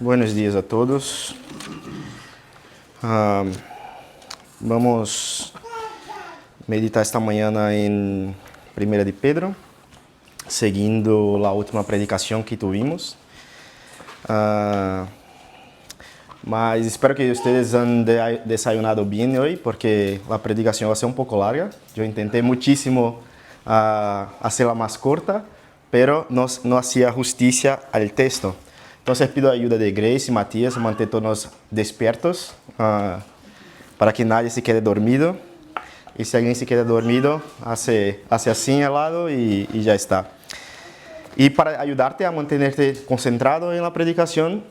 Buenos días a todos. Vamos meditar esta manhã em 1 de Pedro, seguindo a última predicação que tivemos. Mas espero que vocês han desayunado bem hoje, porque a predicação vai ser um pouco larga. Eu tentei muitíssimo hacerla mais corta, pero não hacía justicia al texto. Então, pido a ajuda de Grace e Matías, manter todos despiertos, para que nadie se quede dormido. E se alguém se queda dormido, hace assim ao lado e já está. E para ajudarte a mantenerte concentrado na predicação,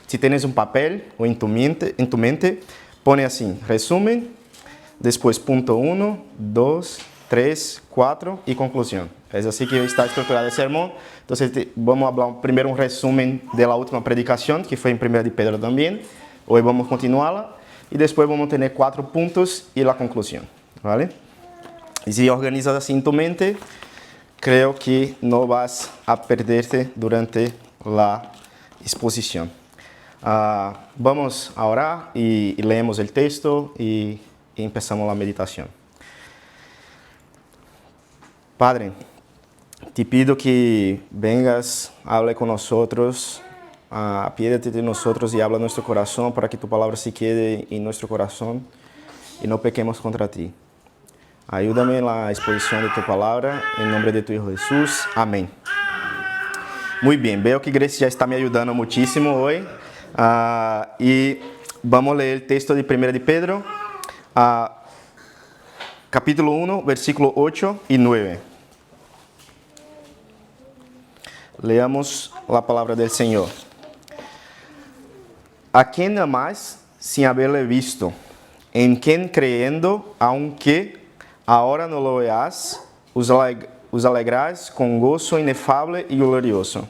se tienes um papel ou em tu mente, pone assim, resumen, depois ponto 1, 2, 3, 4 e conclusão. É assim que está estruturado o sermão. Então, vamos falar primeiro um resumen da última predicação, que foi em 1 de Pedro também. Hoje vamos continuá-la. E depois vamos ter 4 pontos e a conclusão. ¿Vale? E se organizas assim em tu mente, creio que não vas a perderte durante a exposição. Vamos a orar e leemos o texto e empezamos a meditação. Padre, te pido que vengas, hable con nosotros, apiédate de nosotros y habla a nuestro corazón para que tu palabra se quede en nuestro corazón y no pequemos contra ti. Ayúdame en la exposición de tu palabra, en nombre de tu Hijo Jesús. Amén. Muy bien, veo que Grace ya está me ayudando muchísimo hoy. Y vamos a leer el texto de 1 de Pedro, capítulo 1, versículo 8 y 9. Leamos a palavra do Senhor. A quem amáis sem haberle visto, em quem creyendo, aunque agora não lo veas, os alegrais com gozo inefável e glorioso,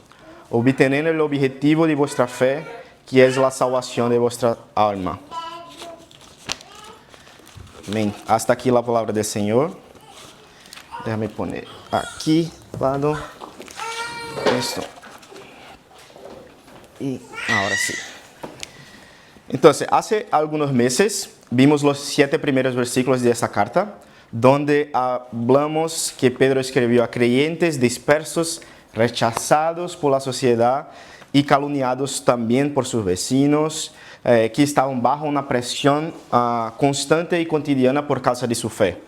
obteniendo o objetivo de vuestra fé, que é a salvação de vuestra alma. Amém. Hasta aqui a palavra do Senhor. Déjame poner aqui, lado. Esto. Y ahora sí. Entonces, hace algunos meses vimos los 7 primeros versículos de esa carta, donde hablamos que Pedro escribió a creyentes dispersos, rechazados por la sociedad y calumniados también por sus vecinos, que estaban bajo una presión constante y cotidiana por causa de su fe.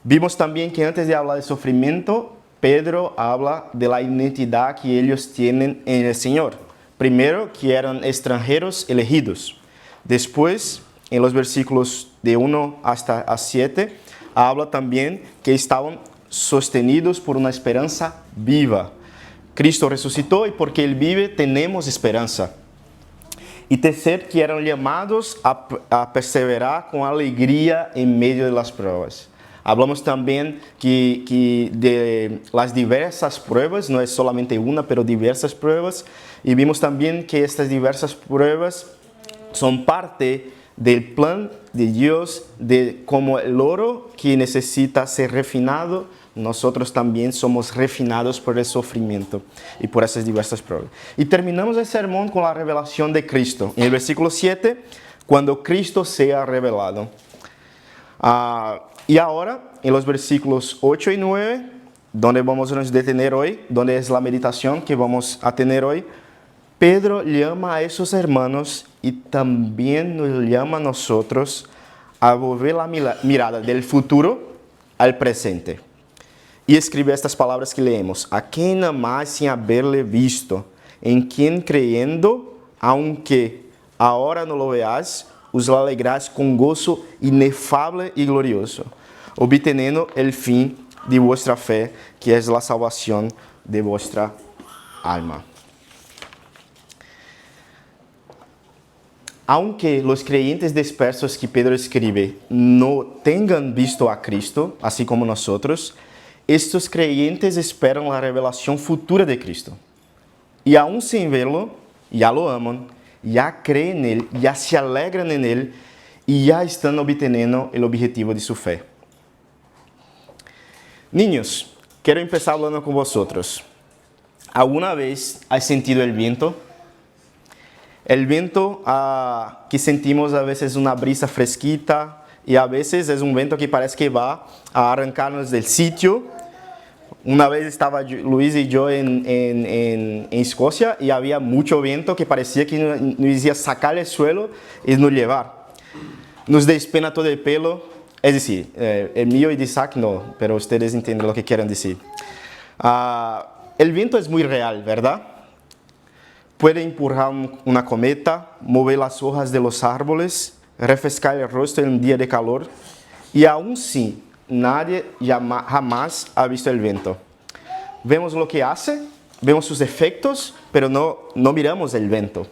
Vimos también que antes de hablar de sufrimiento, Pedro habla de la identidad que ellos tienen en el Señor. Primero, que eran extranjeros elegidos. Después, en los versículos de 1 hasta 7, habla también que estaban sostenidos por una esperanza viva. Cristo resucitó y porque Él vive tenemos esperanza. Y tercero, que eran llamados a perseverar con alegría en medio de las pruebas. Hablamos também que de las diversas pruebas, não é solamente uma, pero diversas pruebas, e vimos também que estas diversas pruebas são parte del plan de Dios, de como el oro que necesita ser refinado, nosotros también somos refinados por el sufrimiento y por esas diversas pruebas. Y terminamos el sermón con la revelación de Cristo. En el versículo 7, cuando Cristo sea revelado. Y ahora, en los versículos 8 y 9, donde vamos a nos detener hoy, donde es la meditación que vamos a tener hoy, Pedro llama a esos hermanos y también nos llama a nosotros a volver la mirada del futuro al presente. Y escribe estas palabras que leemos: a quien amáis sin haberle visto, en quien creyendo, aunque ahora no lo veáis, os alegrais com gozo inefável e glorioso, obteniendo el fin de vuestra fé, que es la salvación de vuestra alma. Aunque los creyentes dispersos que Pedro escribe no tengan visto a Cristo, así como nosotros, estos creyentes esperan la revelación futura de Cristo. Y aún sin verlo, ya lo aman, ya creen en Él, ya se alegran en Él y ya están obteniendo el objetivo de su fe. Niños, quiero empezar hablando con vosotros. ¿Alguna vez has sentido el viento? El viento que sentimos a veces una brisa fresquita y a veces es un viento que parece que va a arrancarnos del sitio. Una vez estaba Luis y yo en Escocia y había mucho viento que parecía que nos iba a sacar del suelo y nos llevar. Nos despena todo el pelo, es decir, el mío y de Isaac no, pero ustedes entienden lo que quieren decir. El viento es muy real, ¿verdad? Puede empujar una cometa, mover las hojas de los árboles, refrescar el rostro en un día de calor. Y aún así, nadie jamás ha visto el viento. Vemos lo que hace, vemos sus efectos, pero no miramos el viento.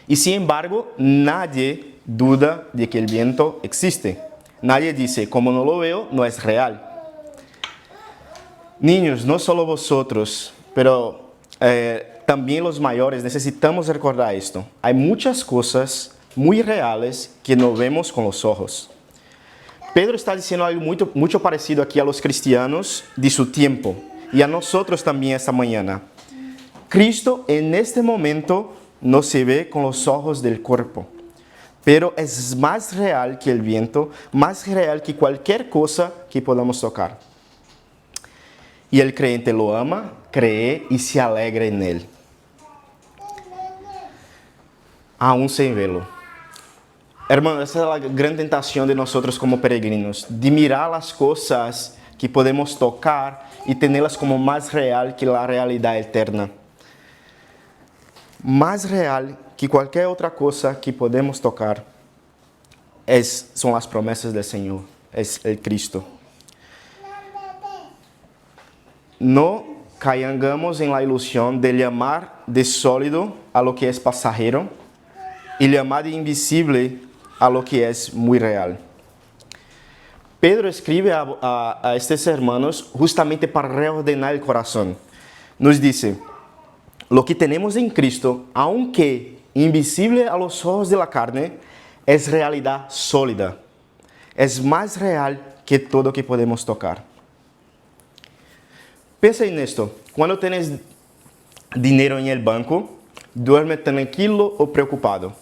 Y sin embargo, nadie duda de que el viento existe. Nadie dice, como no lo veo, no es real. Niños, no solo vosotros, pero también los mayores necesitamos recordar esto. Hay muchas cosas muy reales que no vemos con los ojos. Pedro está diciendo algo mucho parecido aquí a los cristianos de su tiempo y a nosotros también esta mañana. Cristo en este momento no se ve con los ojos del cuerpo, pero es más real que el viento, más real que cualquier cosa que podamos tocar. Y el creyente lo ama, cree y se alegra en él, aún sin verlo. Hermano, esa es la gran tentación de nosotros como peregrinos, de mirar las cosas que podemos tocar y tenerlas como más real que la realidad eterna. Más real que cualquier otra cosa que podemos tocar son las promesas del Señor, es el Cristo. No caigamos en la ilusión de llamar de sólido a lo que es pasajero y llamar de invisible a lo que es muy real. Pedro escribe a estos hermanos justamente para reordenar el corazón. Nos dice, lo que tenemos en Cristo, aunque invisible a los ojos de la carne, es realidad sólida. Es más real que todo que podemos tocar. Pensa en esto, cuando tienes dinero en el banco, duerme tranquilo o preocupado.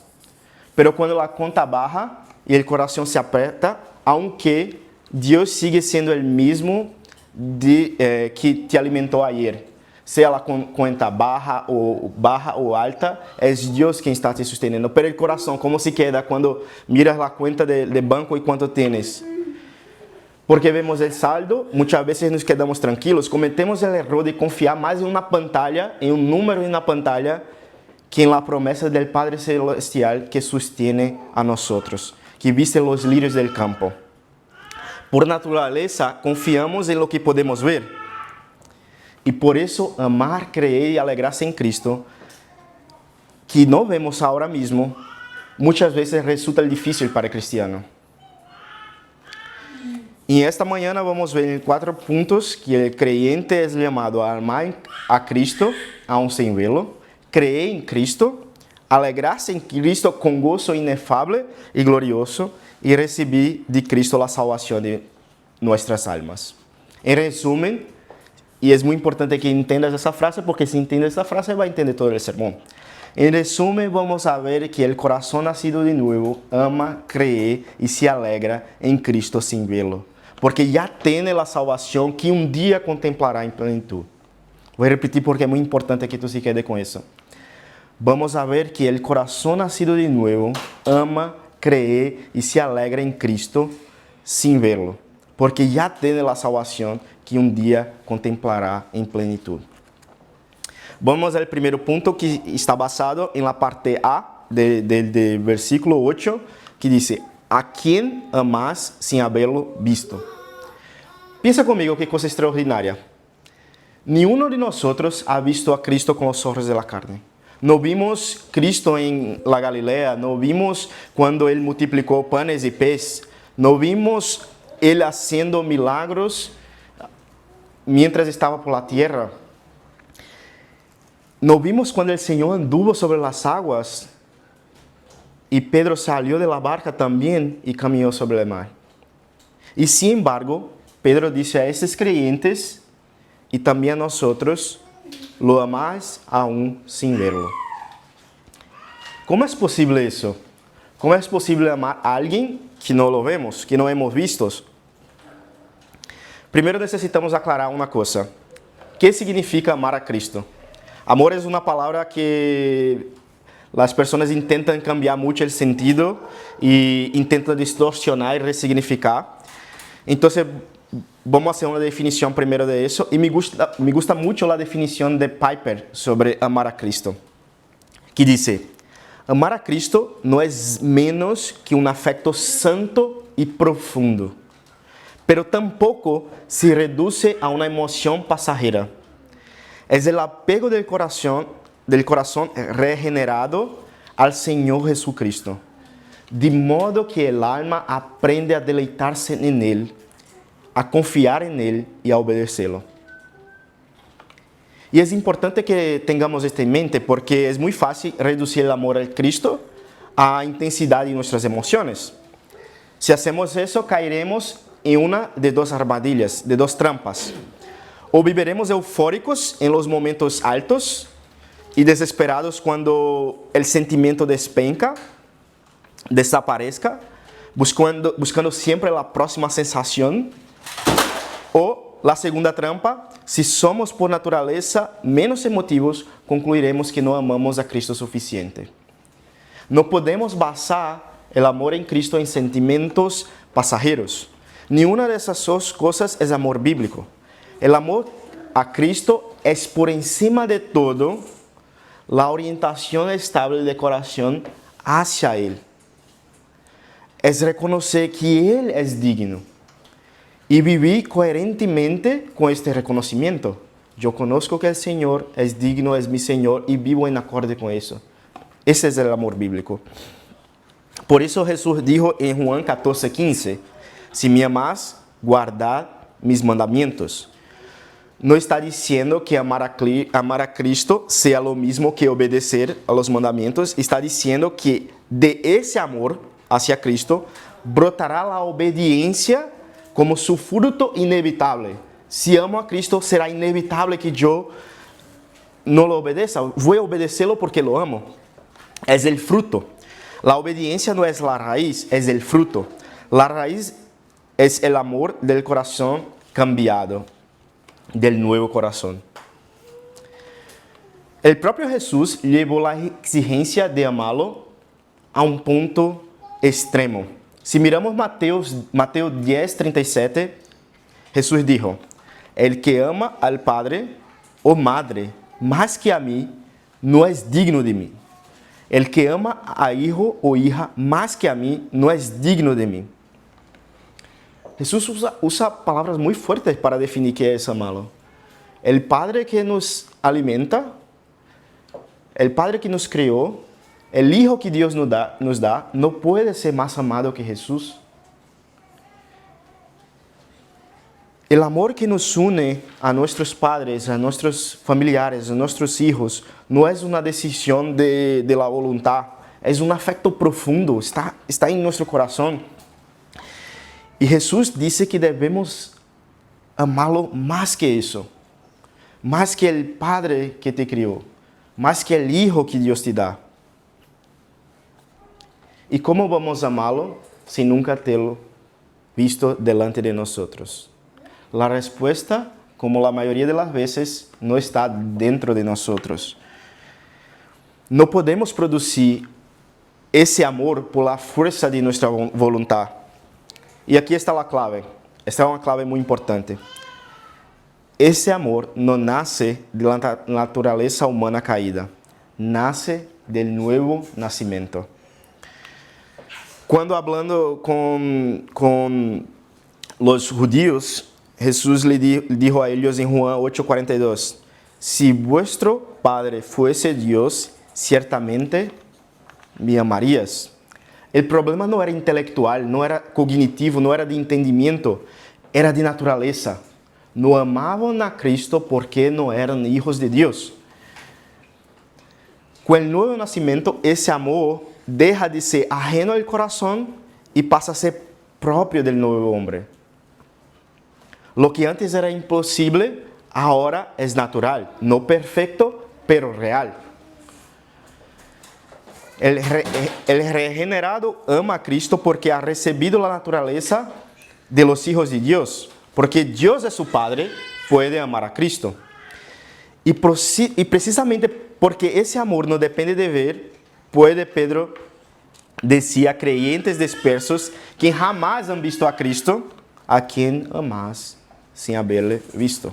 Pero cuando la cuenta baja y el corazón se aprieta, aunque Dios sigue siendo el mismo que te alimentó ayer, sea la cuenta baja o alta, es Dios quien está te sosteniendo. Pero el corazón, ¿cómo se queda cuando miras la cuenta de banco y cuánto tienes? Porque vemos el saldo, muchas veces nos quedamos tranquilos, cometemos el error de confiar más en una pantalla, en un número en una pantalla, que en la promesa del Padre Celestial que sostiene a nosotros, que viste los lirios del campo. Por naturaleza, confiamos en lo que podemos ver. Y por eso, amar, creer y alegrarse en Cristo, que no vemos ahora mismo, muchas veces resulta difícil para el cristiano. Y esta mañana vamos a ver en 4 puntos que el creyente es llamado a amar a Cristo, aún sin verlo, creer en Cristo, alegrarse en Cristo con gozo inefable y glorioso y recibir de Cristo la salvación de nuestras almas. En resumen, y es muy importante que entiendas esa frase porque si entiendes esa frase va a entender todo el sermón. En resumen, vamos a ver que el corazón nacido de nuevo ama, cree y se alegra en Cristo sin verlo, porque ya tiene la salvación que un día contemplará en plenitud. Voy a repetir porque es muy importante que tú se quede con eso. Vamos a ver que el corazón nacido de nuevo ama, cree y se alegra en Cristo sin verlo, porque ya tiene la salvación que un día contemplará en plenitud. Vamos al primer punto que está basado en la parte A del versículo 8, que dice, ¿a quién amas sin haberlo visto? Piensa conmigo qué cosa extraordinaria. Ni uno de nosotros ha visto a Cristo con los ojos de la carne. No vimos Cristo en la Galilea, no vimos cuando Él multiplicó panes y peces, no vimos Él haciendo milagros mientras estaba por la tierra. No vimos cuando el Señor anduvo sobre las aguas y Pedro salió de la barca también y caminó sobre el mar. Y sin embargo, Pedro dice a estos creyentes y también a nosotros, lo amáis aún sin verlo. ¿Cómo es posible eso? ¿Cómo es posible amar a alguien que no lo vemos, que no hemos visto? Primero necesitamos aclarar una cosa. ¿Qué significa amar a Cristo? Amor es una palabra que las personas intentan cambiar mucho el sentido y intentan distorsionar y resignificar. Entonces, vamos a hacer una definición primero de eso. Y me gusta mucho la definición de Piper sobre amar a Cristo, que dice: amar a Cristo no es menos que un afecto santo y profundo, pero tampoco se reduce a una emoción pasajera. Es el apego del corazón regenerado al Señor Jesucristo, de modo que el alma aprende a deleitarse en Él, a confiar en Él y a obedecerlo. Y es importante que tengamos esto en mente porque es muy fácil reducir el amor al Cristo a intensidad de nuestras emociones. Si hacemos eso, caeremos en una de dos armadillas, de dos trampas. O viviremos eufóricos en los momentos altos y desesperados cuando el sentimiento despenca, desaparezca, buscando siempre la próxima sensación. O la segunda trampa, si somos por naturaleza menos emotivos, concluiremos que no amamos a Cristo suficiente. No podemos basar el amor en Cristo en sentimientos pasajeros. Ni una de esas dos cosas es amor bíblico. El amor a Cristo es por encima de todo la orientación estable de corazón hacia Él. Es reconocer que Él es digno y vivir coherentemente con este reconocimiento. Yo conozco que el Señor es digno, es mi Señor y vivo en acorde con eso. Ese es el amor bíblico. Por eso Jesús dijo en Juan 14:15, si me amáis, guardad mis mandamientos. No está diciendo que amar a Cristo sea lo mismo que obedecer a los mandamientos. Está diciendo que de ese amor hacia Cristo brotará la obediencia como su fruto inevitable. Si amo a Cristo, será inevitable que yo no lo obedezca. Voy a obedecerlo porque lo amo. Es el fruto. La obediencia no es la raíz, es el fruto. La raíz es el amor del corazón cambiado, del nuevo corazón. El propio Jesús llevó la exigencia de amarlo a un punto extremo. Si miramos Mateo 10:37, Jesús dijo: el que ama al padre o madre más que a mí, no es digno de mí. El que ama a hijo o hija más que a mí, no es digno de mí. Jesús usa palabras muy fuertes para definir qué es amarlo. El Padre que nos alimenta, el Padre que nos creó, el Hijo que Dios nos da, no puede ser más amado que Jesús. El amor que nos une a nuestros padres, a nuestros familiares, a nuestros hijos, no es una decisión de la voluntad, es un afecto profundo, está en nuestro corazón. Y Jesús dice que debemos amarlo más que eso, más que el Padre que te crió, más que el Hijo que Dios te da. ¿Y cómo vamos a amarlo si nunca te lo visto delante de nosotros? La respuesta, como la mayoría de las veces, no está dentro de nosotros. No podemos producir ese amor por la fuerza de nuestra voluntad. Y aquí está la clave. Esta es una clave muy importante. Ese amor no nace de la naturaleza humana caída. Nace del nuevo nacimiento. Cuando hablando con los judíos, Jesús le dijo a ellos en Juan 8:42, si vuestro Padre fuese Dios, ciertamente me amarías. El problema no era intelectual, no era cognitivo, no era de entendimiento, era de naturaleza. No amaban a Cristo porque no eran hijos de Dios. Con el nuevo nacimiento, ese amor deja de ser ajeno al corazón y pasa a ser propio del nuevo hombre. Lo que antes era imposible, ahora es natural. No perfecto, pero real. El regenerado ama a Cristo porque ha recibido la naturaleza de los hijos de Dios. Porque Dios es su Padre, puede amar a Cristo. Y precisamente porque ese amor no depende de ver, puede Pedro decir a creyentes dispersos que jamás han visto a Cristo, a quien amas sin haberle visto.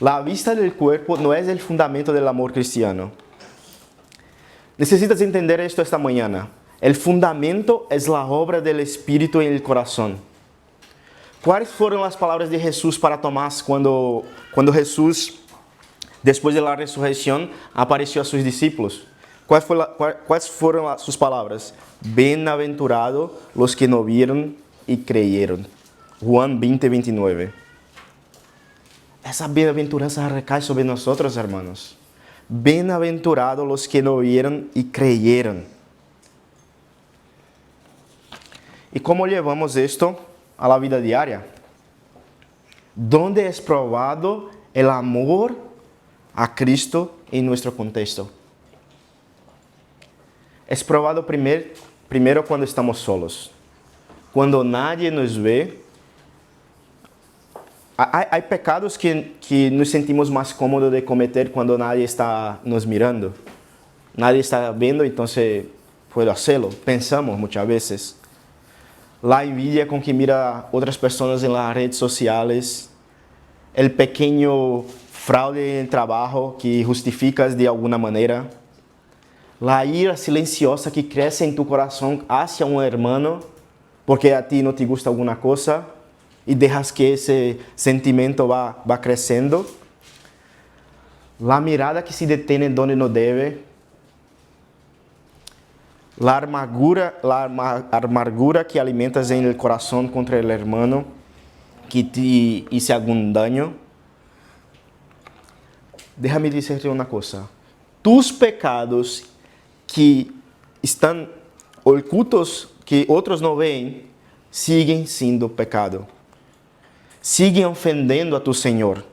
La vista del cuerpo no es el fundamento del amor cristiano. Necesitas entender esto esta mañana. El fundamento es la obra del Espíritu en el corazón. ¿Cuáles fueron las palabras de Jesús para Tomás cuando Jesús, después de la resurrección, apareció a sus discípulos? ¿Cuáles fueron sus palabras? Bienaventurados los que no vieron y creyeron. Juan 20, 29. Esa bienaventuranza recae sobre nosotros, hermanos. Bienaventurados los que no vieron y creyeron. ¿Y cómo llevamos esto a la vida diaria? ¿Dónde es probado el amor a Cristo en nuestro contexto? Es probado primero cuando estamos solos. Cuando nadie nos ve. Hay pecados que nos sentimos más cómodos de cometer cuando nadie está nos mirando. Nadie está viendo, entonces puedo hacerlo. Pensamos muchas veces. La envidia con que mira otras personas en las redes sociales. El pequeño fraude en el trabajo que justificas de alguna manera. La ira silenciosa que crece en tu corazón hacia un hermano porque a ti no te gusta alguna cosa. Y dejas que ese sentimiento va creciendo. La mirada que se detiene donde no debe. La amargura que alimentas en el corazón contra el hermano que te hizo algún daño. Déjame decirte una cosa. Tus pecados que están ocultos, que otros no ven, siguen siendo pecado. Siguen ofendendo a tu Señor.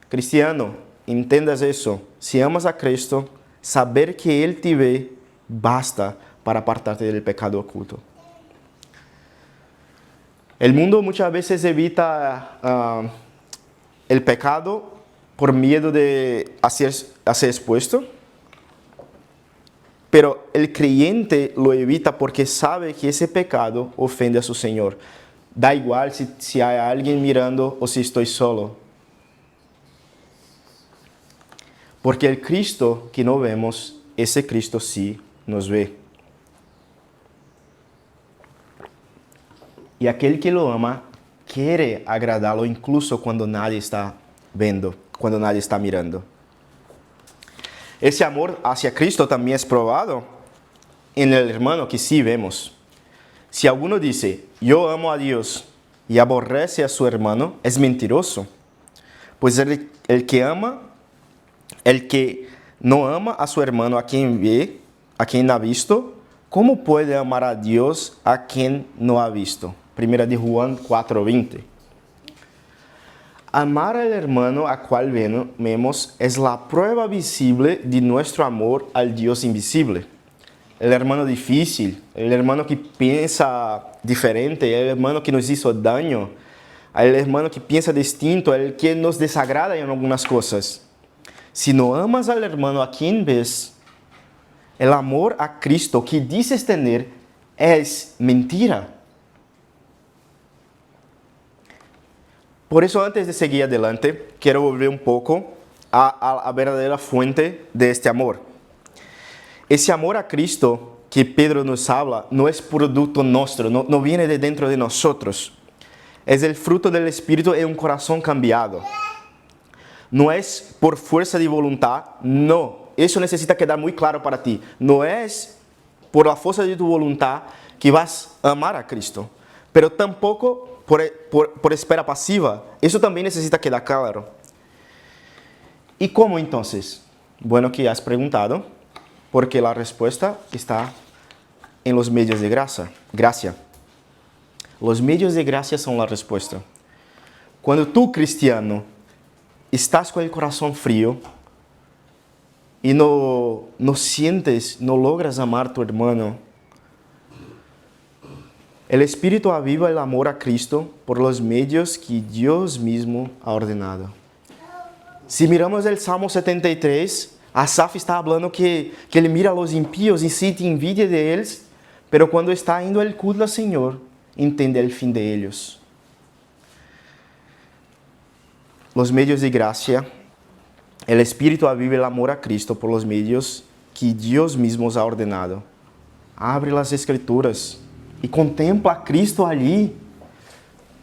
Cristiano, entendas eso. Si amas a Cristo, saber que Él te ve, basta para apartarte del pecado oculto. El mundo muchas veces evita el pecado por miedo de ser expuesto. Pero el creyente lo evita porque sabe que ese pecado ofende a su Señor. Da igual si hay alguien mirando o si estoy solo. Porque el Cristo que no vemos, ese Cristo sí nos ve. Y aquel que lo ama quiere agradarlo incluso cuando nadie está viendo, cuando nadie está mirando. Ese amor hacia Cristo también es probado en el hermano que sí vemos. Si alguno dice, yo amo a Dios y aborrece a su hermano, es mentiroso. Pues el que no ama a su hermano a quien ve, a quien ha visto, ¿cómo puede amar a Dios a quien no ha visto? 1 de Juan 4:20. Amar al hermano a cual vemos es la prueba visible de nuestro amor al Dios invisible. El hermano difícil, el hermano que piensa diferente, el hermano que nos hizo daño, el hermano que piensa distinto, el que nos desagrada en algunas cosas. Si no amas al hermano a quien ves, el amor a Cristo que dices tener es mentira. Por eso, antes de seguir adelante, quiero volver un poco a la verdadera fuente de este amor. Ese amor a Cristo que Pedro nos habla no es producto nuestro, no viene de dentro de nosotros. Es el fruto del Espíritu en un corazón cambiado. No es por fuerza de voluntad, no. Eso necesita quedar muy claro para ti. No es por la fuerza de tu voluntad que vas a amar a Cristo. Pero tampoco por espera pasiva. Eso también necesita quedar claro. ¿Y cómo entonces? Bueno, que has preguntado, porque la respuesta está en los medios de gracia. Los medios de gracia son la respuesta. Cuando tú, cristiano, estás con el corazón frío, y no sientes, no logras amar a tu hermano, el Espíritu aviva el amor a Cristo por los medios que Dios mismo ha ordenado. Si miramos el Salmo 73, Asaf está hablando que ele mira a los impíos y siente envidia de ellos, pero cuando está indo al culto al Señor, entende el fin de ellos. Los medios de gracia, el Espíritu aviva el amor a Cristo por los medios que Dios mismo ha ordenado. Abre las Escrituras y contempla a Cristo allí.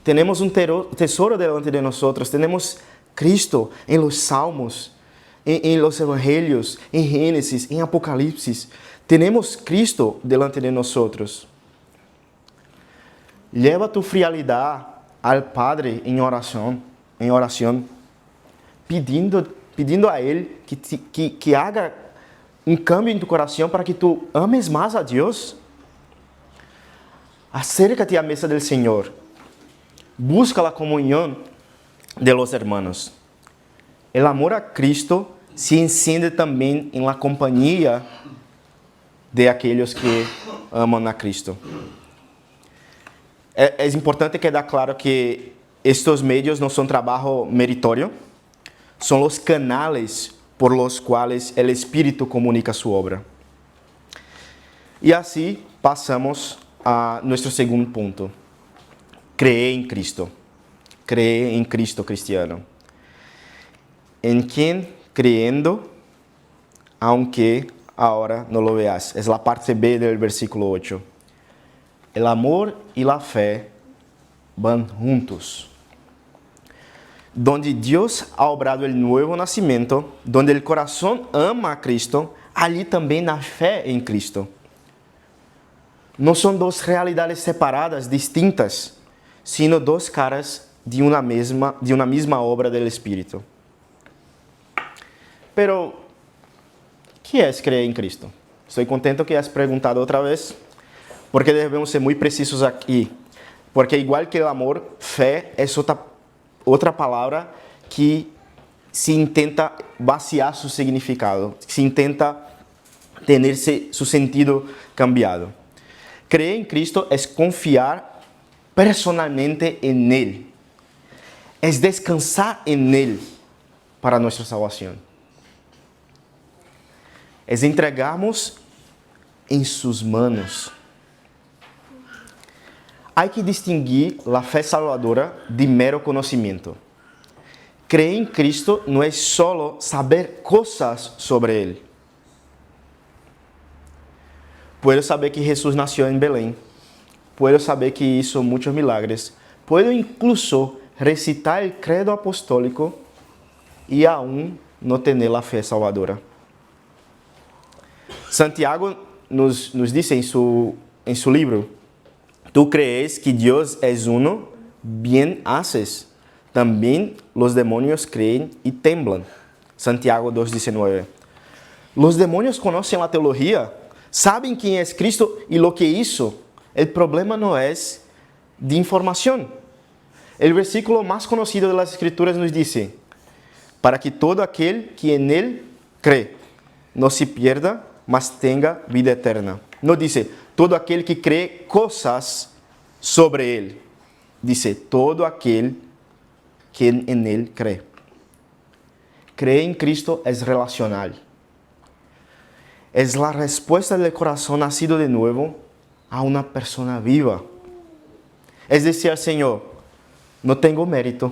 Tenemos un tesoro delante de nosotros. Tenemos Cristo en los Salmos, en los Evangelios, en Génesis, en Apocalipsis. Tenemos Cristo delante de nosotros. Lleva tu frialdad al Padre en oración, pidiendo a Él que haga un cambio en tu corazón para que tú ames más a Dios. Acércate à mesa del Señor. Busca la comunión de los hermanos. El amor a Cristo se enciende también en la compañía de aquellos que aman a Cristo. Es importante quedar claro que estos medios no son trabajo meritorio, son los canales por los cuales el Espíritu comunica su obra. Y así pasamos a nuestro segundo punto. Cree en Cristo. Cree en Cristo cristiano. En quien creyendo, aunque ahora no lo veas. Es la parte B del versículo 8. El amor y la fe van juntos. Donde Dios ha obrado el nuevo nacimiento, donde el corazón ama a Cristo, allí también la fe en Cristo. No son dos realidades separadas, distintas, sino dos caras de una misma obra del Espíritu. Pero, ¿qué es creer en Cristo? Estoy contento que has preguntado otra vez, porque debemos ser muy precisos aquí. Porque igual que el amor, fe es otra palabra que se intenta vaciar su significado, se intenta tener su sentido cambiado. Creer en Cristo es confiar personalmente en Él. Es descansar en Él para nuestra salvación. Es entregarnos en sus manos. Hay que distinguir la fe salvadora de mero conocimiento. Creer en Cristo no es solo saber cosas sobre Él. Puedo saber que Jesús nació en Belén. Puedo saber que hizo muchos milagres. Puedo incluso recitar el credo apostólico y aún no tener la fe salvadora. Santiago nos dice en su libro: tú crees que Dios es uno, bien haces. También los demonios creen y temblan. Santiago 2:19. Los demonios conocen la teología, saben quién es Cristo y lo que hizo. El problema no es de información. El versículo más conocido de las Escrituras nos dice: para que todo aquel que en Él cree no se pierda, mas tenga vida eterna. No dice todo aquel que cree cosas sobre Él. Dice todo aquel que en Él cree. Creer en Cristo es relacional. Es la respuesta del corazón nacido de nuevo a una persona viva. Es decir al Señor: no tengo mérito,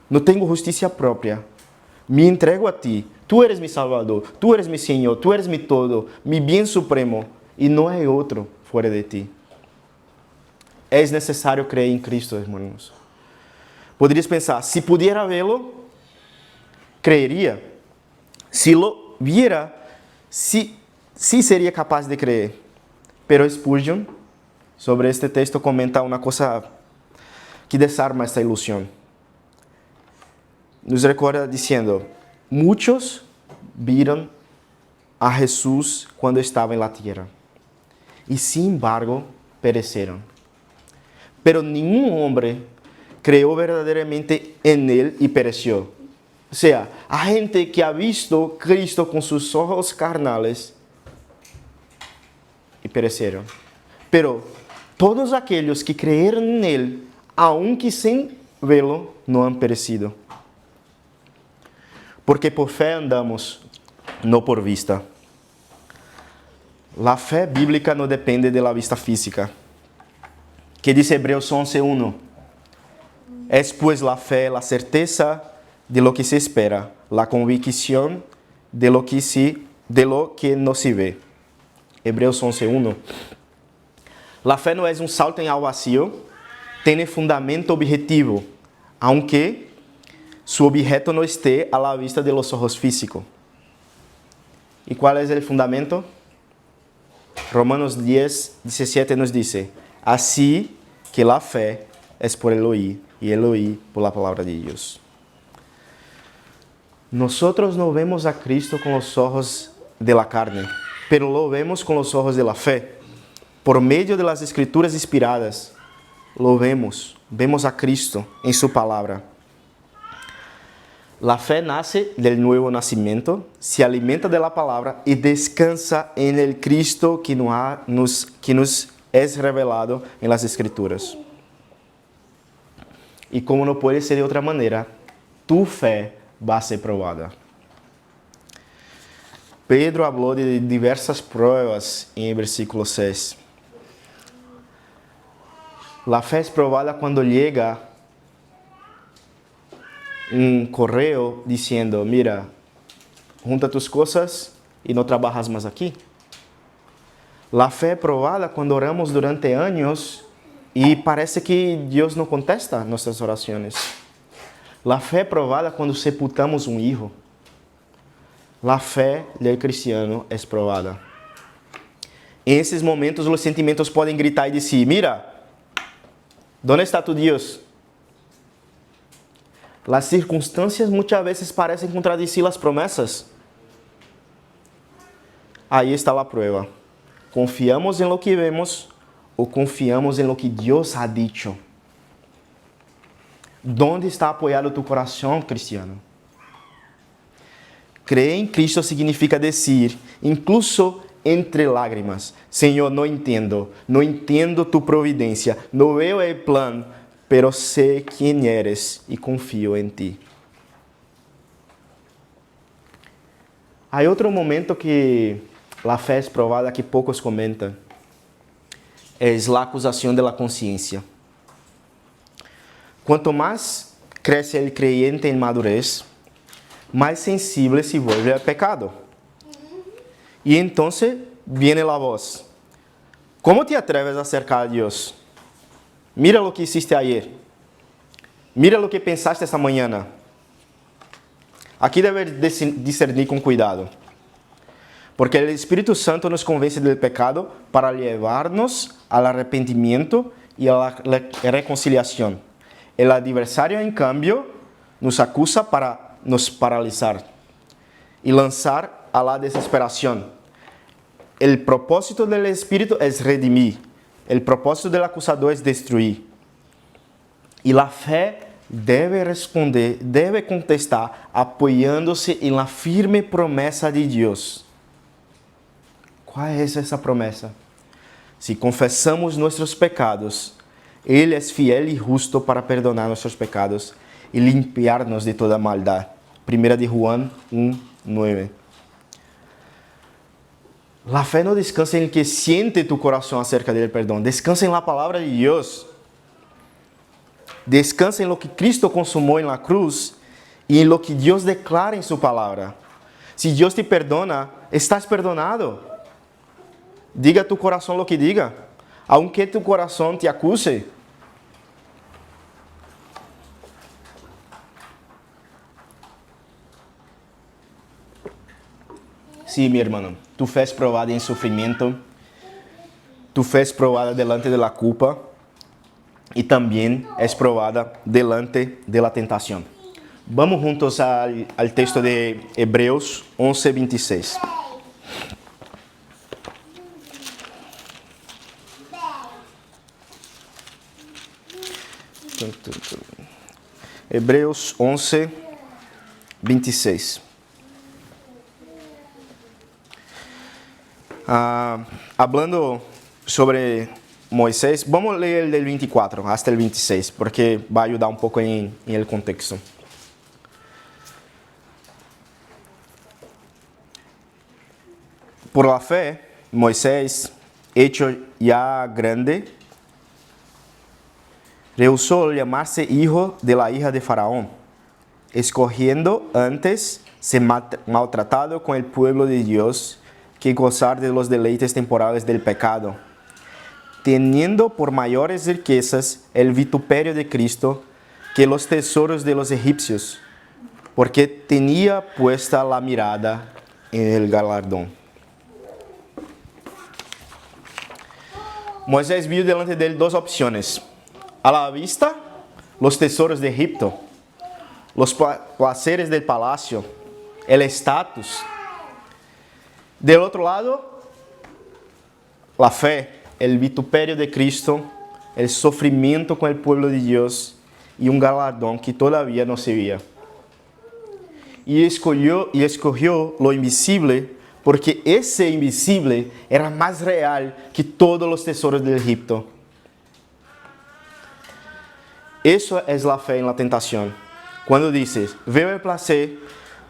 no tengo justicia propia, me entrego a ti, tú eres mi Salvador, tú eres mi Señor, tú eres mi todo, mi bien supremo, y no hay otro fuera de ti. Es necesario creer en Cristo, hermanos. Podrías pensar, si pudiera verlo, creería. Si lo viera, sí sería capaz de creer. Pero Spurgeon, sobre este texto, comenta una cosa que desarma esta ilusión. Nos recuerda diciendo: muchos vieron a Jesús cuando estaba en la tierra, y sin embargo perecieron. Pero ningún hombre creyó verdaderamente en Él y pereció. O sea, a gente que ha visto Cristo con sus ojos carnales y perecieron. Pero todos aquellos que creyeron en Él, aunque sin verlo, no han perecido. Porque por fe andamos, no por vista. La fe bíblica no depende de la vista física. Que dice Hebreos 11:1. Es pues la fe, la certeza de lo que se espera, la convicción de lo que no se ve. Hebreos 11:1. La fe no es un salto al vacío, tiene fundamento objetivo, aunque su objeto no esté a la vista de los ojos físicos. ¿Y cuál es el fundamento? Romanos 10:17 nos dice, así que la fe es por el oír, y el oír por la palabra de Dios. Nosotros no vemos a Cristo con los ojos de la carne, pero lo vemos con los ojos de la fe. Por medio de las escrituras inspiradas, lo vemos a Cristo en su palabra. La fe nace del nuevo nacimiento, se alimenta de la palabra y descansa en el Cristo que nos es revelado en las escrituras. Y como no puede ser de otra manera, tu fe va a ser probada. Pedro habló de diversas pruebas en el versículo 6. La fe es probada cuando llega un correo diciendo, mira, junta tus cosas y no trabajas más aquí. La fe es probada cuando oramos durante años y parece que Dios no contesta nuestras oraciones. La fe es probada cuando sepultamos un hijo. La fe del cristiano es probada. En esos momentos los sentimientos pueden gritar y decir, mira, ¿dónde está tu Dios? Las circunstancias muchas veces parecen contradecir las promesas. Ahí está la prueba. ¿Confiamos en lo que vemos o confiamos en lo que Dios ha dicho? ¿Dónde está apoyado tu corazón, cristiano? Creer en Cristo significa decir, incluso entre lágrimas, Señor, no entiendo tu providencia, no veo el plan, pero sé quién eres y confío en ti. Hay otro momento que la fe es probada que pocos comentan. Es la acusación de la conciencia. Cuanto más crece el creyente en madurez, más sensible se vuelve al pecado. Y entonces viene la voz. ¿Cómo te atreves a acercar a Dios? Mira lo que hiciste ayer. Mira lo que pensaste esta mañana. Aquí debes discernir con cuidado. Porque el Espíritu Santo nos convence del pecado para llevarnos al arrepentimiento y a la reconciliación. El adversario, en cambio, nos acusa para nos paralizar y lanzar a la desesperación. El propósito del Espíritu es redimir. El propósito del acusador es destruir. Y la fe debe responder, debe contestar apoyándose en la firme promesa de Dios. ¿Cuál es esa promesa? Si confesamos nuestros pecados, Él es fiel y justo para perdonar nuestros pecados y limpiarnos de toda maldad. 1 de Juan 1:9. La fe no descansa en el que siente tu corazón acerca del perdón. Descansa en la palabra de Dios. Descansa en lo que Cristo consumó en la cruz y en lo que Dios declara en su palabra. Si Dios te perdona, estás perdonado. Diga a tu corazón lo que diga, aunque tu corazón te acuse. Sí, mi hermano, tu fe es probada en sufrimiento, tu fe es probada delante de la culpa y también es probada delante de la tentación. Vamos juntos al texto de Hebreos 11:26. Hebreos 11, 26. Hablando sobre Moisés, vamos a leer del 24 hasta el 26, porque va a ayudar un poco en el contexto. Por la fe, Moisés, hecho ya grande, rehusó llamarse hijo de la hija de Faraón, escogiendo antes ser maltratado con el pueblo de Dios que gozar de los deleites temporales del pecado, teniendo por mayores riquezas el vituperio de Cristo que los tesoros de los egipcios, porque tenía puesta la mirada en el galardón. Moisés vio delante de él dos opciones. A la vista, los tesoros de Egipto, los placeres del palacio, el estatus. Del otro lado, la fe, el vituperio de Cristo, el sufrimiento con el pueblo de Dios y un galardón que todavía no se veía. Y escogió lo invisible, porque ese invisible era más real que todos los tesoros de Egipto. Eso es la fe en la tentación. Cuando dices, veo el placer,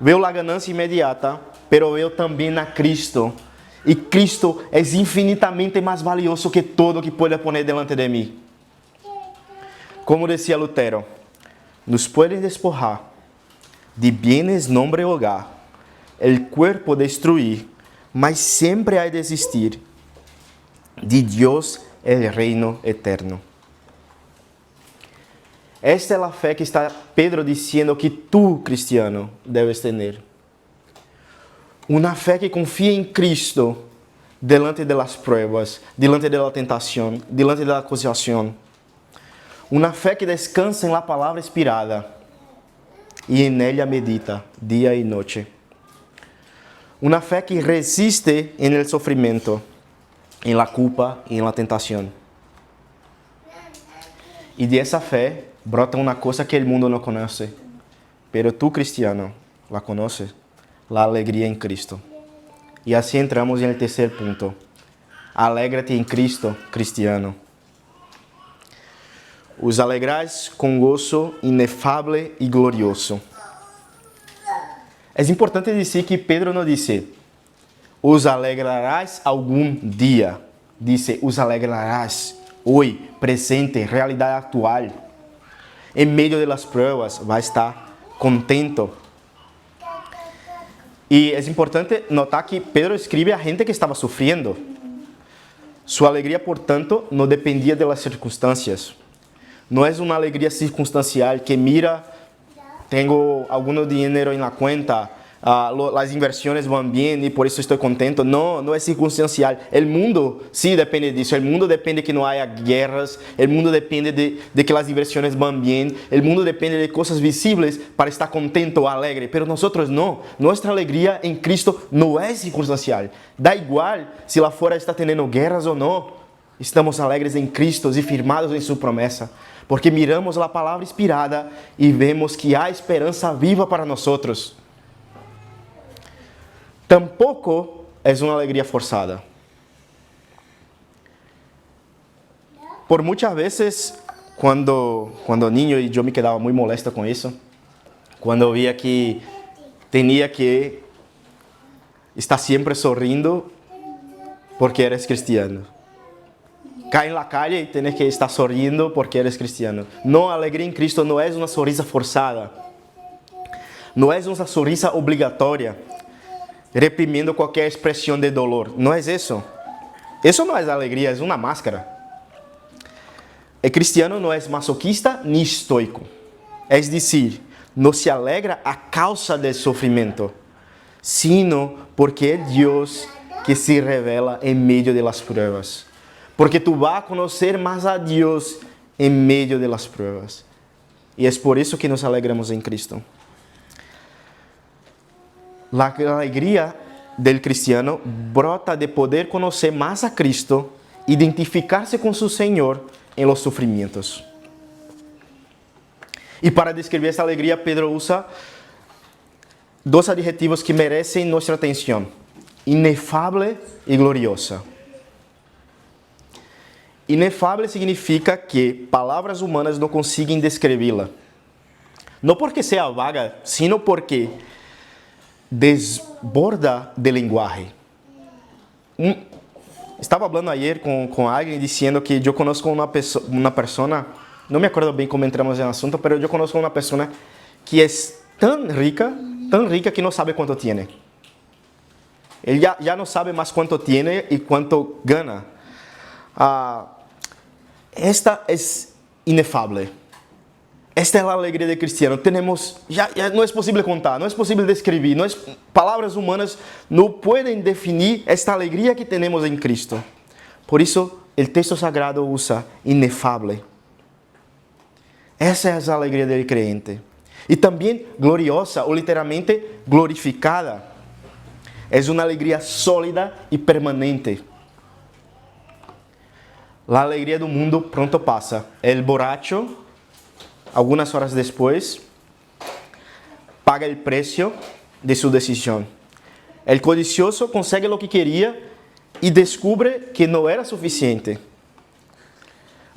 veo la ganancia inmediata, pero veo también a Cristo. Y Cristo es infinitamente más valioso que todo que pueda poner delante de mí. Como decía Lutero, nos pueden despojar de bienes, nombre y hogar, el cuerpo destruir, mas siempre hay de existir de Dios el reino eterno. Esta es la fe que está Pedro diciendo que tú, cristiano, debes tener. Una fe que confía en Cristo delante de las pruebas, delante de la tentación, delante de la acusación. Una fe que descansa en la palabra inspirada y en ella medita día y noche. Una fe que resiste en el sufrimiento, en la culpa y en la tentación. Y de esa fe brota una cosa que el mundo no conoce, pero tú, cristiano, la conoces, la alegría en Cristo. Y así entramos en el tercer punto. Alégrate en Cristo, cristiano. Os alegrais com gozo inefável e glorioso. É importante dizer que Pedro não disse, os alegrarás algum dia. Disse, os alegrarás hoje, presente, realidade atual. Em meio das pruebas, vai estar contento. E é importante notar que Pedro escreve a gente que estava sofrendo. Sua alegria, portanto, não dependia das circunstâncias. Não é uma alegria circunstancial que mira, tenho algum dinheiro na conta, as inversões vão bem e por isso estou contento. Não, não é circunstancial. O mundo sim depende disso. O mundo depende que não haja guerras. O mundo depende de que as inversões vão bem. O mundo depende de coisas visíveis para estar contento ou alegre. Pero nosotros não. Nossa alegria em Cristo não é circunstancial. Da igual se lá fora está tendo guerras ou não. Estamos alegres em Cristo e firmados em sua promessa. Porque miramos a palavra inspirada e vemos que há esperança viva para nós. Tampouco é uma alegria forçada. Por muitas vezes, quando niño, e eu me quedava muito molesto com isso, quando eu via que tinha que estar sempre sorrindo porque eres cristiano. Cai na calle e tienes que estar sorrindo porque eres cristiano. Não, a alegria em Cristo não é uma sorrisa forçada. Não é uma sorrisa obrigatória, reprimindo qualquer expressão de dolor. Não é isso. Isso não é alegria, é uma máscara. O cristiano não é masoquista nem estoico. É dizer, não se alegra a causa do sofrimento, sino porque é Deus que se revela em meio das pruebas. Porque tu vas a conocer más a Dios en medio de las pruebas. Y es por eso que nos alegramos en Cristo. La alegría del cristiano brota de poder conocer más a Cristo, identificarse con su Señor en los sufrimientos. Y para describir esa alegría, Pedro usa dos adjetivos que merecem nossa atenção: inefável e gloriosa. Inefável significa que palavras humanas não conseguem descrevê-la. Não porque seja vaga, sino porque desborda de linguagem. Estava falando ayer com alguém dizendo que eu conheço uma pessoa, não me acordo bem como entramos no assunto, mas eu conheço uma pessoa que é tão rica que não sabe quanto tem. Ele já não sabe mais quanto tem e quanto gana. Esta é inefável. Esta é a alegria de cristiano. Temos, já não é possível contar, não é possível descrever, palavras humanas não podem definir esta alegria que temos em Cristo. Por isso, o texto sagrado usa inefável. Essa é a alegria do crente. E também gloriosa, ou literalmente glorificada. É uma alegria sólida e permanente. A alegria do mundo pronto passa. El borracho, algumas horas depois, paga o preço de sua decisão. El codicioso consegue o que queria e descobre que não era suficiente.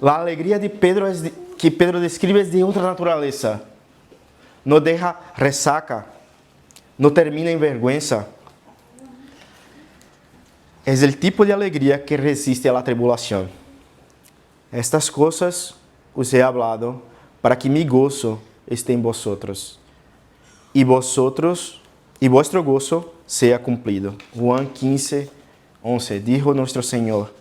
A alegria de Pedro que Pedro descreve é de outra natureza. Não deixa ressaca, não termina em vergonha. É o tipo de alegria que resiste à tribulação. Estas coisas os he hablado para que mi gozo esté en vosotros y vuestro gozo sea cumplido. Juan 15:11. Dijo nuestro Señor: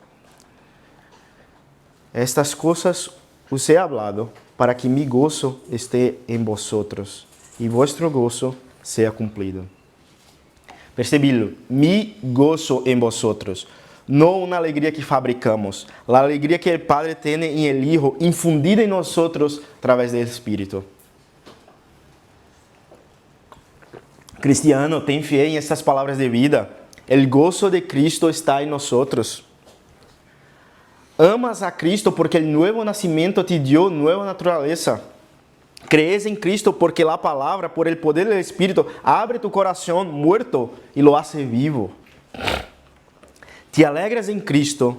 estas cosas os he hablado para que mi gozo esté en vosotros y vuestro gozo sea cumplido. Percebilo, mi gozo en vosotros. Não uma alegria que fabricamos, a alegria que o Padre tem em el Hijo, infundida em nós através do Espírito. Cristiano, tem fé em estas palavras de vida. O gozo de Cristo está em nós. Amas a Cristo porque o novo nascimento te deu nova natureza. Crees em Cristo porque a palavra, por el poder do Espírito, abre tu coração muerto e lo hace vivo. Te alegras em Cristo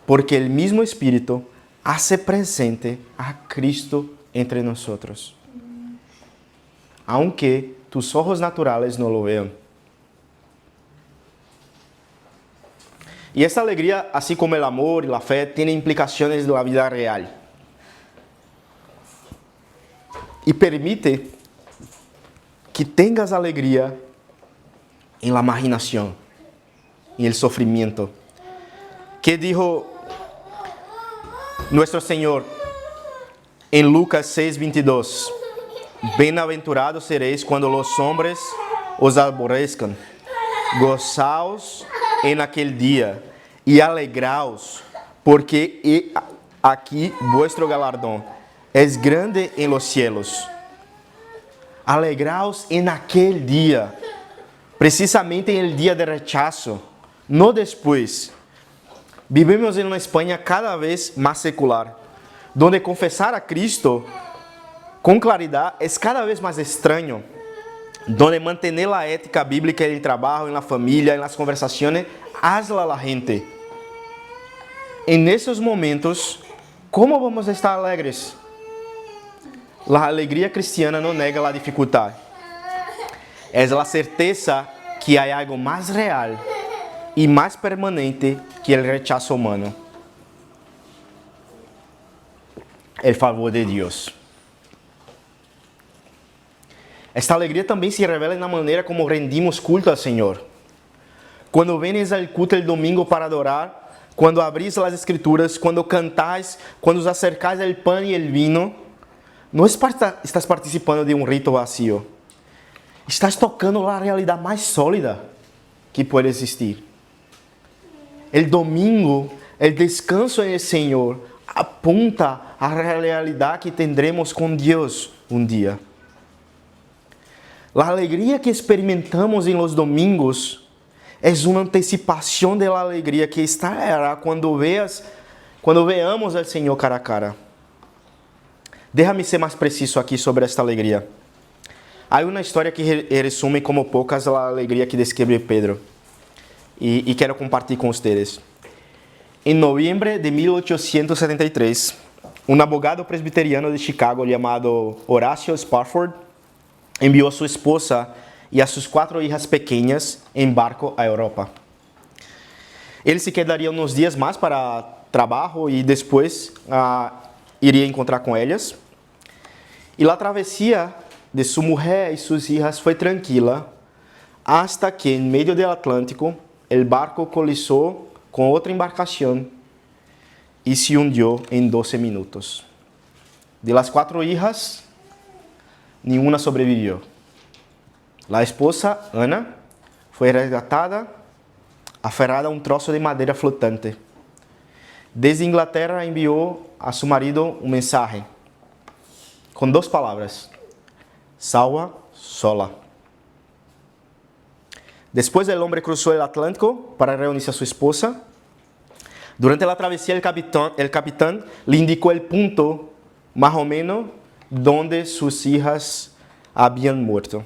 porque o mesmo Espírito hace presente a Cristo entre nós, aunque tus ojos naturales não lo vean. E esta alegria, assim como o amor e a fé, tem implicações na vida real. E permite que tenhas alegria em la imaginação, em el sofrimento. Que dijo nuestro Señor em Lucas 6:22: Bem-aventurados sereis quando os hombres os aborreçam. Gozaos en aquel dia e alegraos, porque aqui vuestro galardão es grande en los cielos. Alegraos en aquel dia, precisamente en el dia de rechazo, no después. Vivimos en una España cada vez más secular, donde confesar a Cristo con claridad es cada vez más extraño, donde mantener la ética bíblica en el trabajo, en la familia, en las conversaciones, hazla a la gente. En esos momentos, ¿cómo vamos a estar alegres? La alegría cristiana no nega la dificultad. Es la certeza que hay algo más real y más permanente que el rechazo humano. El favor de Dios. Esta alegria também se revela na maneira como rendimos culto ao Senhor. Quando vienes ao culto el domingo para adorar, quando abris as escrituras, quando cantais, quando os acercais al pan e el vino, não estás participando de um rito vazio. Estás tocando a realidade mais sólida que pode existir. El domingo, el descanso en el Senhor, apunta a realidade que tendremos com Deus um dia. A alegria que experimentamos em los domingos é uma antecipação da alegria que estará quando veamos ao Senhor cara a cara. Déjame ser mais preciso aqui sobre esta alegria. Há uma história que resume como poucas a alegria que descreve Pedro. E quero compartilhar com vocês. Em novembro de 1873, um abogado presbiteriano de Chicago chamado Horacio Spafford enviou a sua esposa e a suas 4 filhas pequenas em barco à Europa. Ele se quedaria uns dias mais para trabalho e depois iria encontrar com elas. E a travessia de sua mulher e suas filhas foi tranquila, hasta que, em meio do Atlântico, o barco colisou com outra embarcação e se hundiu em 12 minutos. De las 4 hijas, nenhuma sobreviveu. A esposa, Ana, foi resgatada, aferrada a um troço de madeira flotante. Desde Inglaterra enviou a seu marido mensagem com 2 palavras: salva sola. Depois, o homem cruzou o Atlântico para reunir-se a sua esposa. Durante a travessia, o capitão lhe indicou o ponto, mais ou menos, onde suas filhas haviam morto.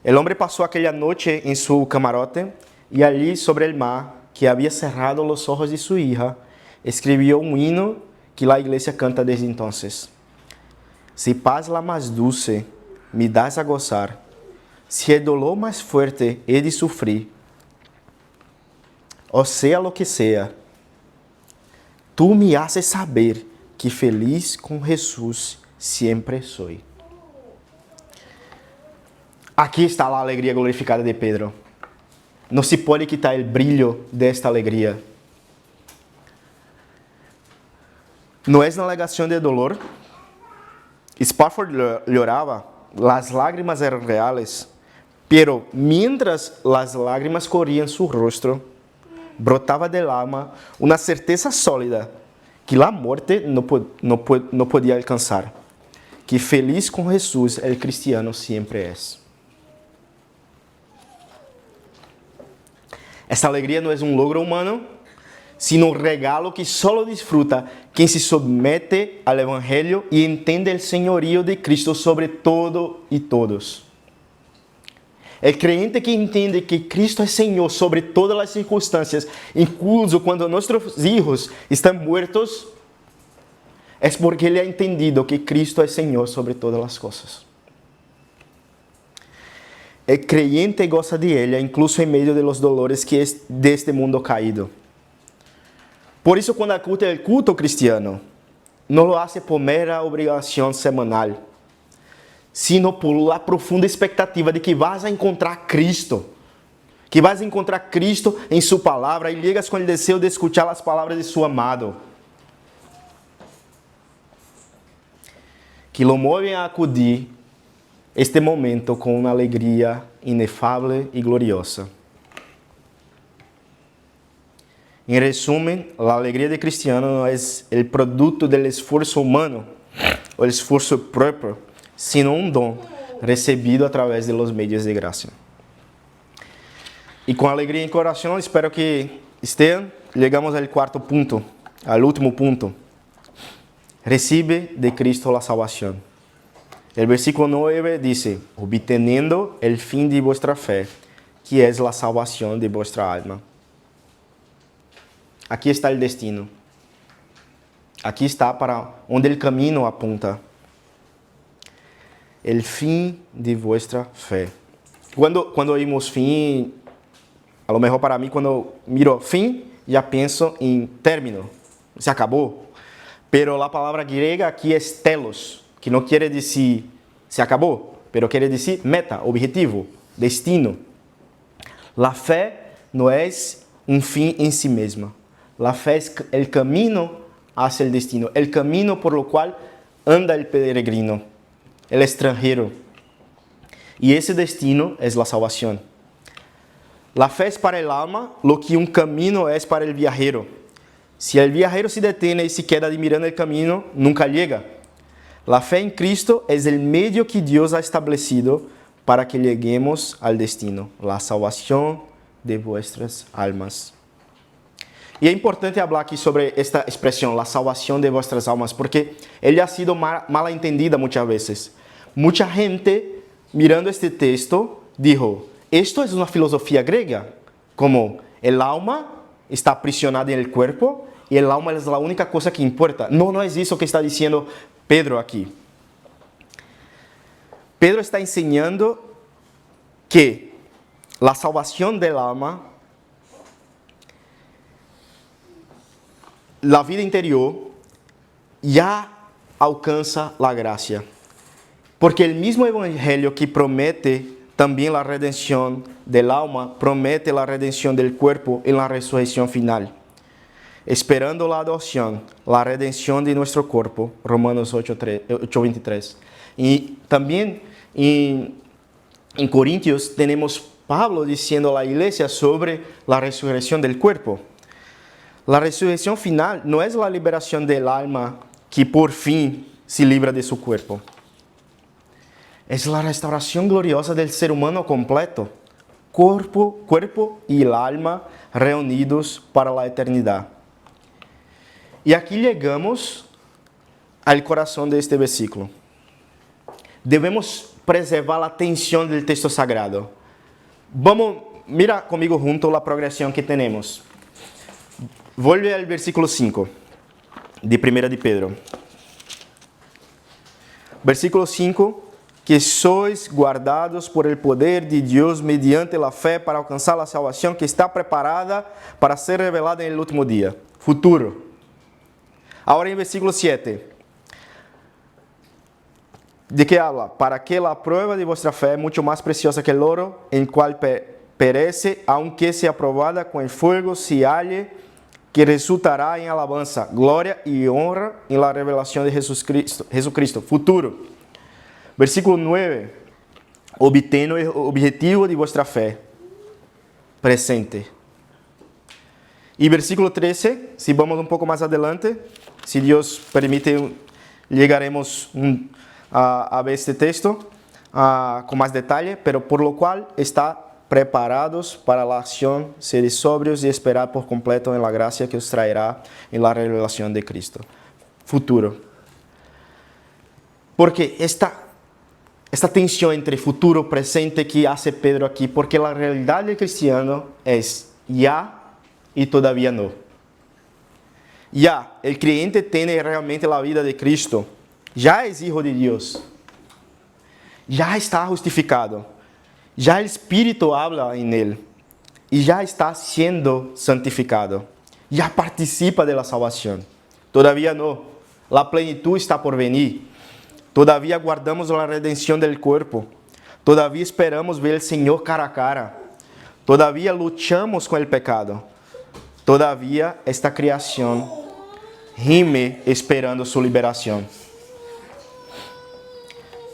O homem passou aquela noite em seu camarote e ali, sobre o mar, que havia cerrado os olhos de sua hija, escreveu um hino que a igreja canta desde então. Si paz la más dulce me das a gozar, si el dolor más fuerte he de sufrir, o sea lo que sea, tú me haces saber que feliz con Jesús siempre soy. Aqui está a alegria glorificada de Pedro. Não se pode quitar o brilho desta alegria. Não é na alegação de dolor. Spafford lloraba, las lágrimas eran reales, pero mientras las lágrimas corrían su rostro, brotaba del alma una certeza sólida que la muerte no podía alcanzar, que feliz con Jesús el cristiano siempre es. Esta alegria não é um logro humano, sino um regalo que solo disfruta quem se submete ao Evangelho e entende o senhorio de Cristo sobre todo e todos. O crente que entende que Cristo é Senhor sobre todas as circunstâncias, incluso quando nossos filhos estão mortos, é porque ele ha entendido que Cristo é Senhor sobre todas as coisas. O creyente goza de ella, incluso em meio de los dolores que es de este mundo caído. Por isso, quando acude o culto cristiano, não lo hace por mera obrigação semanal, sino por la profunda expectativa de que vas a encontrar Cristo, que vas a encontrar Cristo em sua palavra e ligas com o desejo de escuchar as palavras de seu amado, que lo movem a acudir este momento com uma alegria inefável e gloriosa. Em resumo, a alegria de cristiano não é o produto do esforço humano ou esforço próprio, sino um dom recebido através de los meios de graça. E com alegria em coração, espero que estejam. Chegamos ao 4º ponto, ao último ponto. Recibe de Cristo a salvação. O versículo 9 diz: obteniendo el fin de vuestra fe, que es la salvación de vuestra alma. Aqui está o destino. Aqui está para onde o caminho apunta. El fin de vuestra fe. Quando oímos fim, a lo mejor para mim, quando miro fim, já penso em término. Se acabou. Pero a palavra grega aqui é telos, que não quer dizer se acabou, pero quer dizer meta, objetivo, destino. La fé não é um fim em si mesma. La fé é o caminho hacia el destino, el camino por lo cual anda el peregrino, el extranjero. Y ese destino es la salvación. La fe es para el alma lo que un camino es para el viajero. Si el viajero se detiene y se queda admirando el camino, nunca llega. La fe en Cristo es el medio que Dios ha establecido para que lleguemos al destino, la salvación de vuestras almas. E é importante falar aqui sobre esta expressão, a salvação de vossas almas, porque ela ha sido mal entendida muitas vezes. Mucha gente, mirando este texto, dijo, ¿esto es una filosofía griega? Como el alma está aprisionada en el cuerpo y el alma es la única cosa que importa. No, no es eso que está diciendo Pedro aquí. Pedro está enseñando que la salvación del alma, la vida interior, ya alcanza la gracia. Porque el mismo evangelio que promete también la redención del alma, promete la redención del cuerpo en la resurrección final. Esperando la adopción, la redención de nuestro cuerpo, Romanos 8:23. Y también en Corintios tenemos Pablo diciendo a la iglesia sobre la resurrección del cuerpo. La resurrección final no es la liberación del alma que por fin se libra de su cuerpo. Es la restauración gloriosa del ser humano completo, cuerpo y el alma reunidos para la eternidad. Y aquí llegamos al corazón de este versículo. Debemos preservar la atención del texto sagrado. Mira conmigo junto la progresión que tenemos. Vuelve al versículo 5 de 1 de Pedro. Versículo 5, que sois guardados por el poder de Dios mediante la fe para alcanzar la salvación que está preparada para ser revelada en el último día. Futuro. Ahora en versículo 7. ¿De qué habla? Para que la prueba de vuestra fe, mucho más preciosa que el oro, en cual perece, aunque sea probada con el fuego, se halle, que resultará en alabanza, gloria y honra en la revelación de Jesucristo. Futuro. Versículo 9. Obtendo el objetivo de vuestra fe. Presente. Y versículo 13, si vamos un poco más adelante, si Dios permite, llegaremos a ver este texto con más detalle, pero por lo cual está preparados para la acción, ser sobrios y esperar por completo en la gracia que os traerá en la revelación de Cristo. Futuro. Porque esta tensión entre futuro y presente que hace Pedro aquí, porque la realidad del cristiano es ya y todavía no. Ya, el creyente tiene realmente la vida de Cristo, ya es hijo de Dios, ya está justificado, ya el Espíritu habla en él y ya está siendo santificado, ya participa de la salvación. Todavía no, la plenitud está por venir, todavía guardamos la redención del cuerpo, todavía esperamos ver al Señor cara a cara, todavía luchamos con el pecado, todavía esta creación gime esperando su liberación.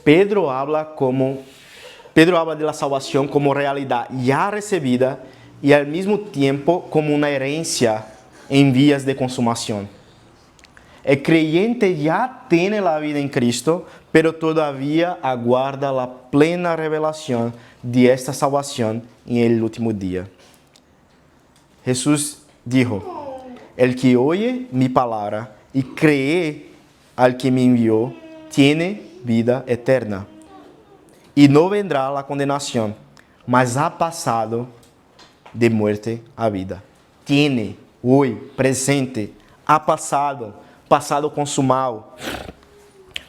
Pedro habla de la salvación como realidad ya recibida y al mismo tiempo como una herencia en vías de consumación. El creyente ya tiene la vida en Cristo, pero todavía aguarda la plena revelación de esta salvación en el último día. Jesús dijo: el que oye mi palabra y cree al que me envió, tiene vida eterna. Y no vendrá la condenación, mas ha pasado de muerte a vida. Tiene, hoy, presente, ha pasado consumado.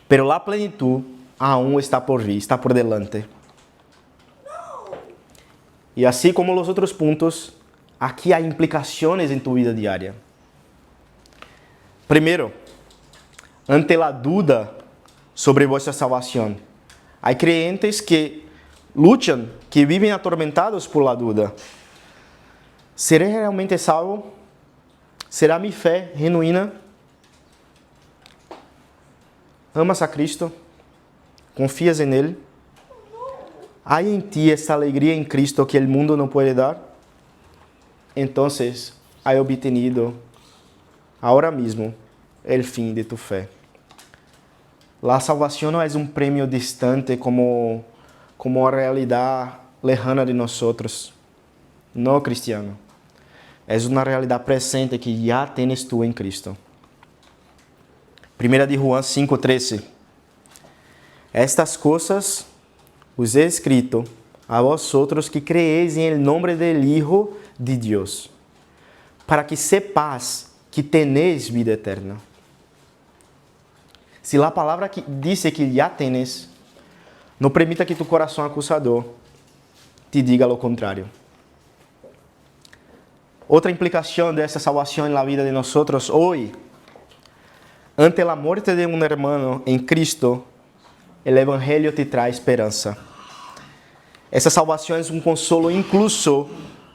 Pero la plenitud aún está por vir, está por delante. Y así como los otros puntos, aquí hay implicaciones en tu vida diaria. Primero, ante la duda sobre vuestra salvación, hay creyentes que luchan, que viven atormentados por la duda. ¿Seré realmente salvo? ¿Será mi fe genuina? ¿Amas a Cristo? ¿Confías en Él? ¿Hay en ti esta alegría en Cristo que el mundo no puede dar? Entonces, has obtenido ahora mismo el fin de tu fe. La salvación no es un premio distante como una realidad lejana de nosotros. No, cristiano. Es una realidad presente que ya tienes tú en Cristo. Primera de Juan 5:13. Estas cosas os he escrito a vosotros que creéis en el nombre del Hijo de Dios, para que sepas que tenéis vida eterna. Se a palavra dice que já tienes, não permita que tu coração acusador te diga lo contrário. Outra implicação dessa salvação na vida de nós hoje, ante a morte de um hermano em Cristo, o Evangelho te traz esperança. Essa salvação é um consolo incluso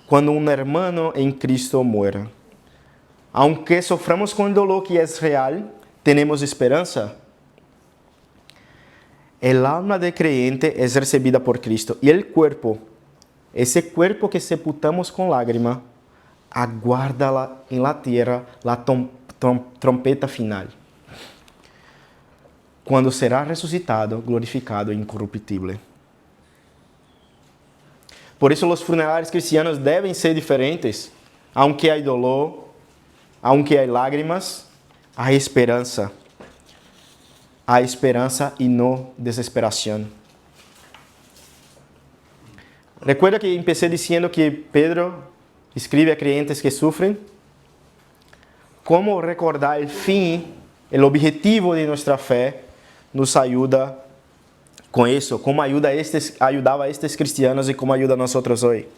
quando um hermano em Cristo muera. Aunque soframos com o dolor que é real, temos esperança. El alma de creyente es recibida por Cristo y el cuerpo, ese cuerpo que sepultamos con lágrima, aguarda en la tierra la trompeta final, cuando será resucitado, glorificado e incorruptible. Por isso, os funerais cristianos devem ser diferentes. Aunque há dolor, aunque há lágrimas, há esperança. Há esperança e não desesperação. Recuerda que empecé dizendo que Pedro escreve a creyentes que sofrem. Como recordar o fim, o objetivo de nossa fé, nos ajuda com isso. Como ajudava estes cristianos e como ajuda a nós hoje.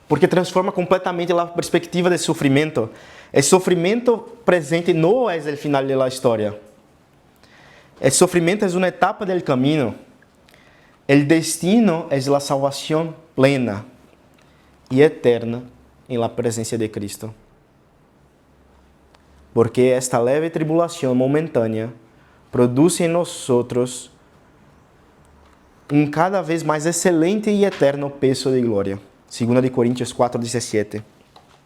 Porque transforma completamente a perspectiva de sofrimento. O sofrimento presente não é o final da história. El sofrimento é uma etapa del camino. El destino é a salvação plena e eterna em la presença de Cristo. Porque esta leve tribulação momentânea produz em nós um cada vez mais excelente e eterno peso de glória. 2 Coríntios 4:17.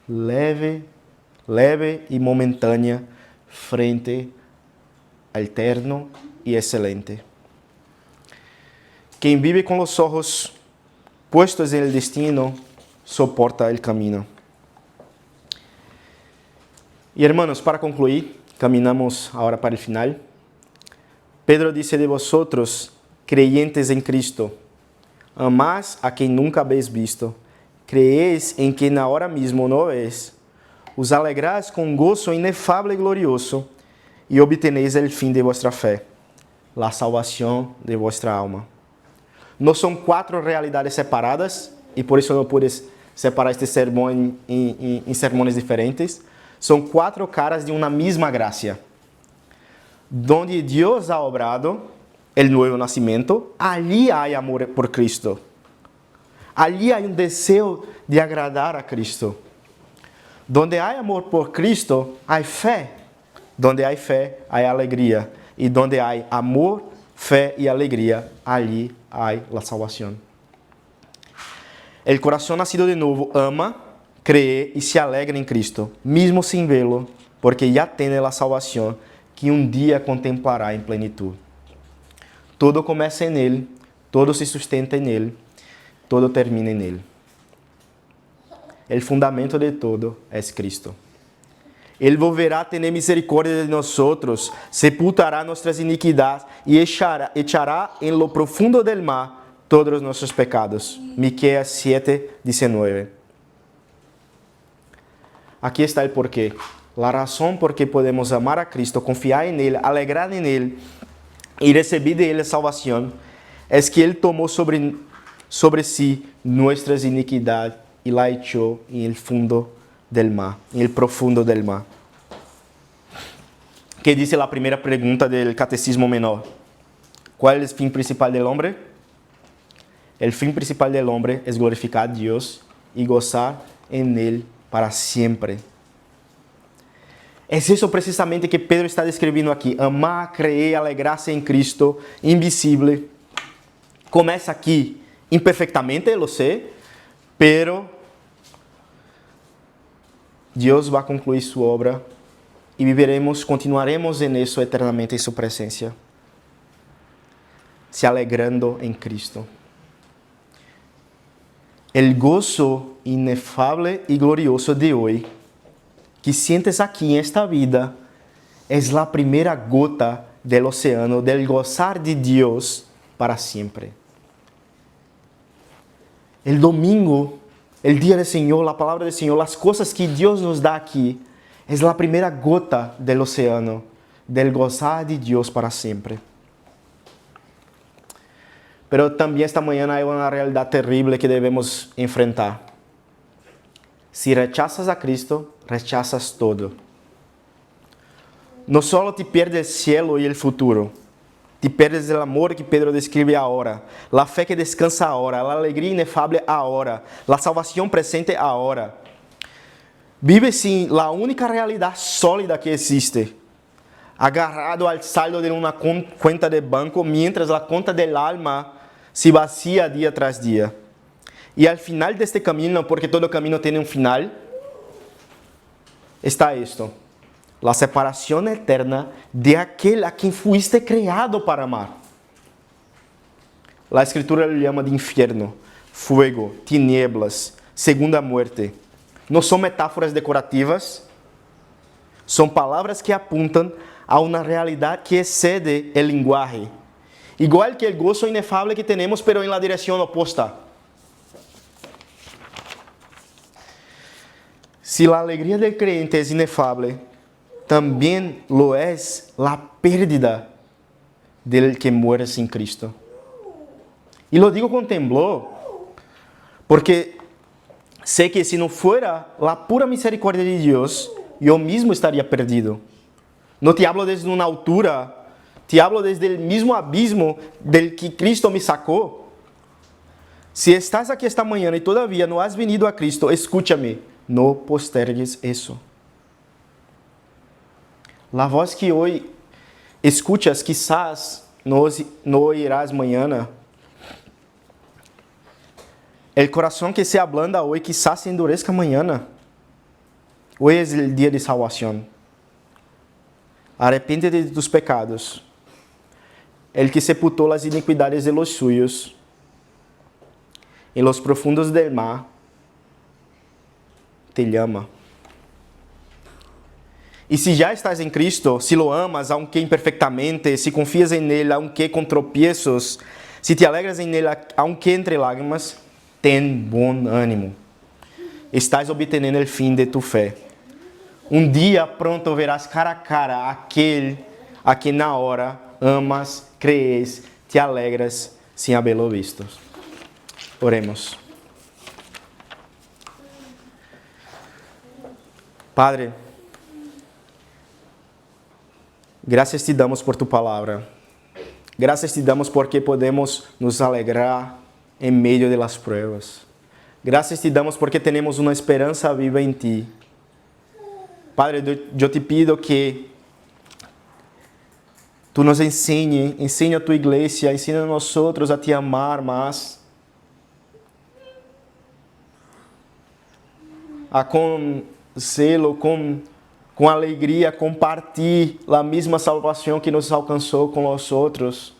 Leve e momentânea frente eterno e excelente. Quem vive com os olhos puestos en el destino, soporta el camino. E hermanos, para concluir, caminhamos agora para o final. Pedro dice de vosotros, creyentes en Cristo, amás a quem nunca habéis visto, creéis en quien ahora mismo no veis, os alegráis com gozo inefável e glorioso, e obteneis el fim de vuestra fé, la salvação de vuestra alma. Não são 4 realidades separadas, e por isso não pude separar este sermão em sermões diferentes. São 4 caras de uma mesma graça. Donde Deus ha obrado el nuevo nacimiento, ali há amor por Cristo. Ali há um desejo de agradar a Cristo. Donde há amor por Cristo, há fé. Donde há fé, há alegria. E donde há amor, fé e alegria, ali há a salvação. O coração nascido de novo ama, cree e se alegra em Cristo, mesmo sem vê-lo, porque já tem a salvação que um dia contemplará em plenitude. Todo começa nele, todo se sustenta nele, todo termina nele. O fundamento de todo é Cristo. Ele volverá a ter misericórdia de nós, sepultará nossas iniquidades e echará em lo profundo del mar todos os nossos pecados. Miqueias 7:19. Aqui está o porquê. A razão por que podemos amar a Cristo, confiar em Ele, alegrar em Ele e receber de Ele a salvação, é que Ele tomou sobre si nossas iniquidades e la echou em el fundo del mar, en el profundo del mar. Que dice la primera pregunta del Catecismo Menor. ¿Cuál es el fin principal del hombre? El fin principal del hombre es glorificar a Dios y gozar en Él para siempre. Es eso precisamente que Pedro está descrevendo aqui. Amar, creer, alegrar-se em Cristo, invisible. Começa aqui imperfectamente, lo sé, pero Deus vai concluir sua obra e viveremos, continuaremos en eso eternamente em sua presença, se alegrando em Cristo. El gozo inefável e glorioso de hoje, que sientes aqui em esta vida, é a primeira gota del océano, del gozar de Dios para siempre. El domingo, el día del Señor, la palabra del Señor, las cosas que Dios nos da aquí, es la primera gota del océano, del gozar de Dios para siempre. Pero también esta mañana hay una realidad terrible que debemos enfrentar. Si rechazas a Cristo, rechazas todo. No solo te pierdes el cielo y el futuro, te pierdes el amor que Pedro describe ahora, la fe que descansa ahora, la alegría inefable ahora, la salvación presente ahora. Vives sin la única realidad sólida que existe, agarrado al saldo de una cuenta de banco, mientras la cuenta del alma se vacía día tras día. Y al final de este camino, porque todo camino tiene un final, está esto: la separación eterna de aquel a quien fuiste creado para amar. La Escritura lo llama de infierno, fuego, tinieblas, segunda muerte. No son metáforas decorativas, son palabras que apuntan a una realidad que excede el lenguaje. Igual que el gozo inefable que tenemos, pero en la dirección opuesta. Si la alegría del creyente es inefable, también lo es la pérdida del que muere sin Cristo. Y lo digo con temblor, porque sé que si no fuera la pura misericordia de Dios, yo mismo estaría perdido. No te hablo desde una altura, te hablo desde el mismo abismo del que Cristo me sacó. Si estás aquí esta mañana y todavía no has venido a Cristo, escúchame, no postergues eso. La voz que hoy escuchas, quizás no oirás mañana. El corazón que se ablanda hoy, quizás se endurezca mañana. Hoy es el día de salvación. Arrepéntete de tus pecados. El que sepultó las iniquidades de los suyos en los profundos del mar, te llama. Y si ya estás en Cristo, si lo amas, aunque imperfectamente, si confías en Él, aunque con tropiezos, si te alegras en Él, aunque entre lágrimas, ten buen ánimo. Estás obteniendo el fin de tu fe. Un día pronto verás cara a cara aquel a quien na hora amas, crees, te alegras sin haberlo visto. Oremos. Padre, gracias te damos por tu palabra. Gracias te damos porque podemos nos alegrar en medio de las pruebas. Gracias te damos porque tenemos una esperanza viva en ti. Padre, yo te pido que tú nos enseña a tu iglesia, enseña a nosotros a te amar más, a con zelo, com alegria, compartir a mesma salvação que nos alcançou com os outros.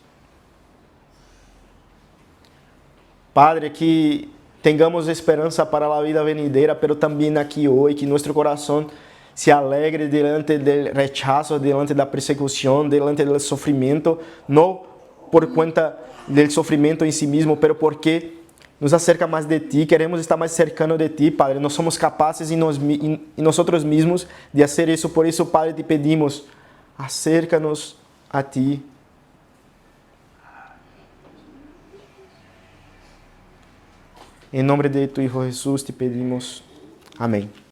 Padre, que tengamos esperança para a vida venidera, pero também aqui hoje, que nosso coração se alegre diante do rechazo, diante da persecução, diante do sofrimento, não por conta do sofrimento em si mesmo, pero porque nos acerca mais de ti, queremos estar mais cercano de ti, Padre. Não somos capazes em nós mesmos de fazer isso, por isso, Padre, te pedimos, acércanos a ti. Em nome de tu Hijo Jesús te pedimos. Amém.